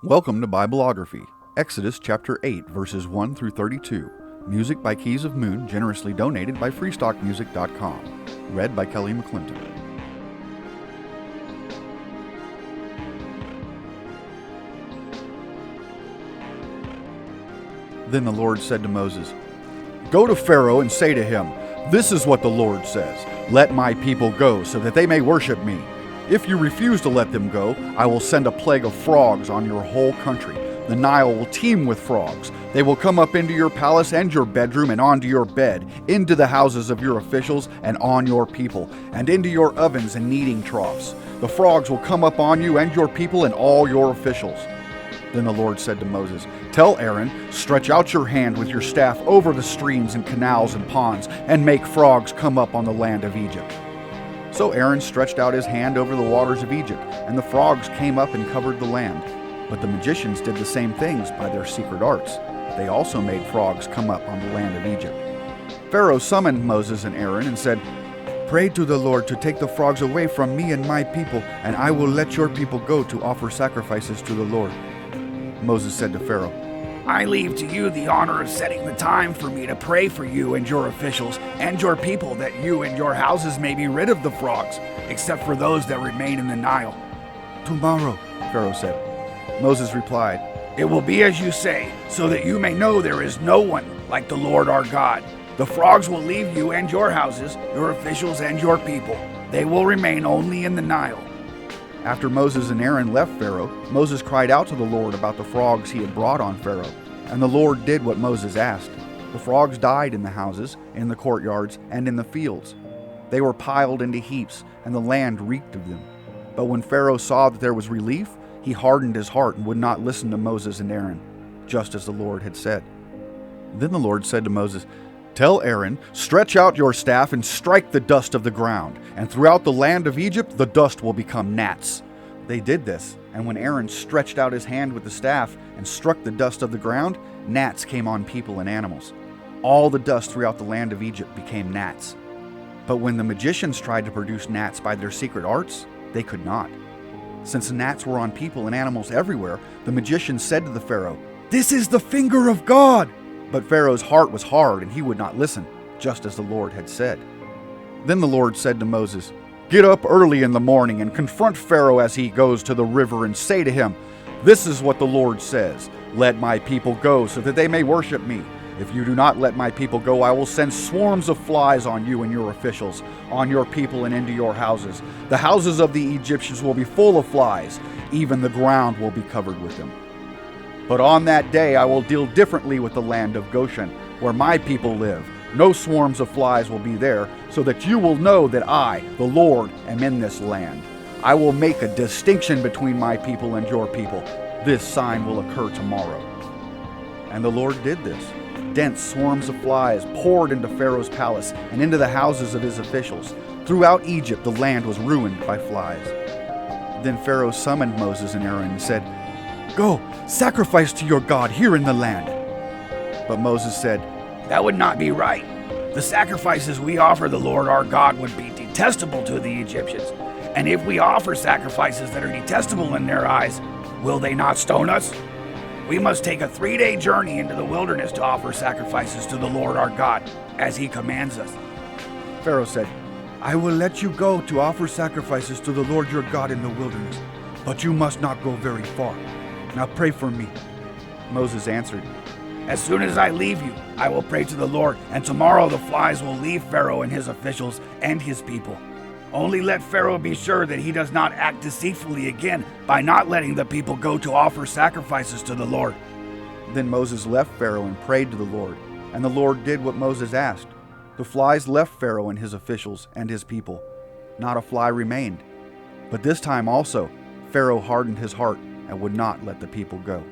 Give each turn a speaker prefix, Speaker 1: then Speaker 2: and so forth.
Speaker 1: Welcome to Bibleography, Exodus chapter 8, verses 1 through 32. Music by Keys of Moon, generously donated by freestockmusic.com. Read by Kelly McClinton. Then the Lord said to Moses, "Go to Pharaoh and say to him, 'This is what the Lord says, let my people go so that they may worship me. If you refuse to let them go, I will send a plague of frogs on your whole country. The Nile will teem with frogs. They will come up into your palace and your bedroom and onto your bed, into the houses of your officials and on your people, and into your ovens and kneading troughs. The frogs will come up on you and your people and all your officials.' Then the Lord said to Moses, 'Tell Aaron, stretch out your hand with your staff over the streams and canals and ponds, and make frogs come up on the land of Egypt.' So Aaron stretched out his hand over the waters of Egypt, and the frogs came up and covered the land. But the magicians did the same things by their secret arts. They also made frogs come up on the land of Egypt. Pharaoh summoned Moses and Aaron and said, 'Pray to the Lord to take the frogs away from me and my people, and I will let your people go to offer sacrifices to the Lord.' Moses said to Pharaoh,
Speaker 2: I leave to you the honor of setting the time for me to pray for you and your officials and your people, that you and your houses may be rid of the frogs, except for those that remain in the Nile."
Speaker 1: "Tomorrow," Pharaoh said. Moses replied,
Speaker 2: "It will be as you say, so that you may know there is no one like the Lord our God. The frogs will leave you and your houses, your officials and your people. They will remain only in the Nile."
Speaker 1: After Moses and Aaron left Pharaoh, Moses cried out to the Lord about the frogs he had brought on Pharaoh, and the Lord did what Moses asked. The frogs died in the houses, in the courtyards, and in the fields. They were piled into heaps, and the land reeked of them. But when Pharaoh saw that there was relief, he hardened his heart and would not listen to Moses and Aaron, just as the Lord had said. Then the Lord said to Moses, "Tell Aaron, stretch out your staff and strike the dust of the ground, and throughout the land of Egypt the dust will become gnats." They did this, and when Aaron stretched out his hand with the staff and struck the dust of the ground, gnats came on people and animals. All the dust throughout the land of Egypt became gnats. But when the magicians tried to produce gnats by their secret arts, they could not. Since the gnats were on people and animals everywhere, the magicians said to the Pharaoh, "This is the finger of God!" But Pharaoh's heart was hard, and he would not listen, just as the Lord had said. Then the Lord said to Moses, "Get up early in the morning and confront Pharaoh as he goes to the river, and say to him, 'This is what the Lord says, let my people go so that they may worship me. If you do not let my people go, I will send swarms of flies on you and your officials, on your people and into your houses. The houses of the Egyptians will be full of flies, even the ground will be covered with them. But on that day I will deal differently with the land of Goshen, where my people live. No swarms of flies will be there, so that you will know that I, the Lord, am in this land. I will make a distinction between my people and your people. This sign will occur tomorrow.'" And the Lord did this. Dense swarms of flies poured into Pharaoh's palace and into the houses of his officials. Throughout Egypt the land was ruined by flies. Then Pharaoh summoned Moses and Aaron and said, "Go, sacrifice to your God here in the land." But Moses said,
Speaker 2: "That would not be right. The sacrifices we offer the Lord our God would be detestable to the Egyptians. And if we offer sacrifices that are detestable in their eyes, will they not stone us? We must take a 3-day journey into the wilderness to offer sacrifices to the Lord our God, as he commands us."
Speaker 1: Pharaoh said, "I will let you go to offer sacrifices to the Lord your God in the wilderness, but you must not go very far. Now pray for me." Moses answered,
Speaker 2: "As soon as I leave you, I will pray to the Lord, and tomorrow the flies will leave Pharaoh and his officials and his people. Only let Pharaoh be sure that he does not act deceitfully again by not letting the people go to offer sacrifices to the Lord."
Speaker 1: Then Moses left Pharaoh and prayed to the Lord, and the Lord did what Moses asked. The flies left Pharaoh and his officials and his people. Not a fly remained. But this time also, Pharaoh hardened his heart and would not let the people go.